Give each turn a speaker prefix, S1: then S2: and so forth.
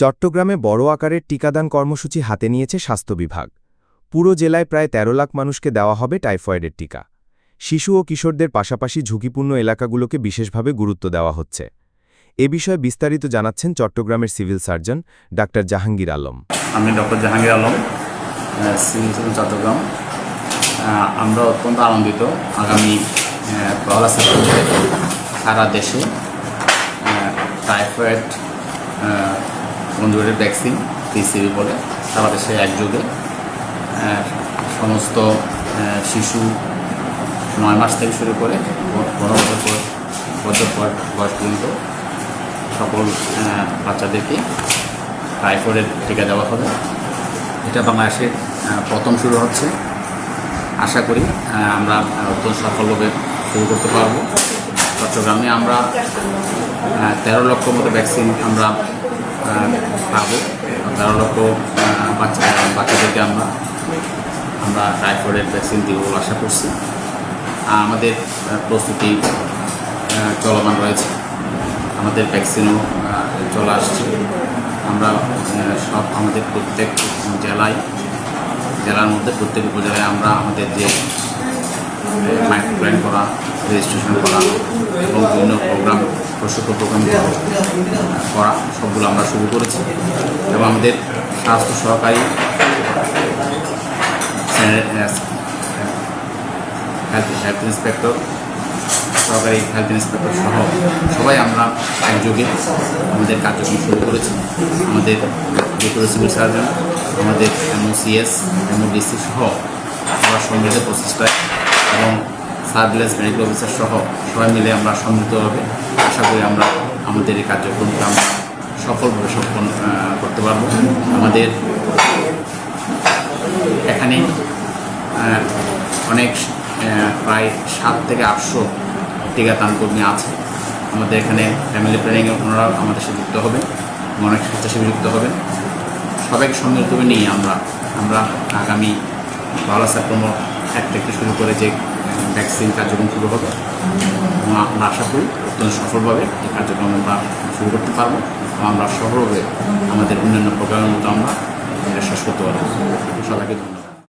S1: চট্টগ্রামে বড় আকারের টিকাদান কর্মসূচি হাতে নিয়েছে স্বাস্থ্য বিভাগ। পুরো জেলায় প্রায় ১৩ লাখ মানুষকে দেওয়া হবে টাইফয়েডের টিকা। শিশু ও কিশোরদের পাশাপাশি ঝুঁকিপূর্ণ এলাকাগুলোকে বিশেষভাবে গুরুত্ব দেওয়া হচ্ছে। এ বিষয়ে বিস্তারিত জানাচ্ছেন চট্টগ্রামের সিভিল সার্জন ডাক্তার জাহাঙ্গীর আলম।
S2: আমি doctor Jahangir Alam, civil surgeon Chittagong. আমরা অত্যন্ত আনন্দিত আগামী ১ সেপ্টেম্বর সারা দেশে টাইফয়েড মঞ্জুরের ভ্যাকসিন টিসিবি বলে সারা দেশে একযোগে সমস্ত শিশু ৯ মাস থেকে শুরু করে ১৫ বছর বয়স পর্যন্ত সকল বাচ্চাদেরকে টাইফয়েডের টিকা দেওয়া হবে। এটা বাংলাদেশে প্রথম শুরু হচ্ছে। আশা করি আমরা অত্যন্ত সফলভাবে শুরু করতে পারব। চট্টগ্রামে আমরা ১৩ লক্ষ মতো ভ্যাকসিন আমরা পাবো। ১৩ লক্ষ বাচ্চাদেরকে আমরা টাইফয়েডের ভ্যাকসিন দিব আশা করছি। আমাদের প্রস্তুতি চলমান রয়েছে, আমাদের ভ্যাকসিনও চলে আসছে। আমরা আমাদের প্রত্যেক জেলার মধ্যে প্রত্যেক উপজেলায় আমরা আমাদের যে মাইক্রো প্ল্যান করা, রেজিস্ট্রেশন করা এবং বিভিন্ন প্রশিক্ষণ প্রোগ্রাম করা সবগুলো আমরা শুরু করেছি। এবং আমাদের স্বাস্থ্য সহকারী হেলথ ইন্সপেক্টর, সহকারী হেলথ ইন্সপেক্টর সহ সবাই আমরা একযোগে আমাদের কার্যক্রম শুরু করেছি। আমাদের ডেপুটি সিভিল সার্জন, আমাদের MOCS, MODC সহ সবার সম্মিলিত প্রচেষ্টায় এবং সার্ভিলেন্স মেডিকেল অফিসার সহ সবাই মিলে আমরা সম্মিলিতভাবে আশা করি আমরা আমাদের এই কার্যক্রমকে আমরা সফলভাবে সম্পন্ন করতে পারব। আমাদের এখানে অনেক প্রায় ৭ থেকে ৮০০ টিকাদান কর্মী আছে। আমাদের এখানে ফ্যামিলি প্ল্যানিংয়ে ওনারা আমাদের সাথে যুক্ত হবেন, অনেক স্বেচ্ছাসেবী যুক্ত হবেন। সবাইকে সম্মিলিতভাবে নিয়ে আমরা আগামী ১ সেপ্টেম্বর ১ থেকে শুরু করে যে ভ্যাকসিন কার্যক্রম শুরু হবে এবং আমরা আশা করি অত্যন্ত সফলভাবে এই কার্যক্রম আমরা শুরু করতে পারবো এবং আমরা সফলভাবে আমাদের অন্যান্য প্রোগ্রামের মতো আমরা এটা শেষ করতে পারবো। সবাইকে ধন্যবাদ।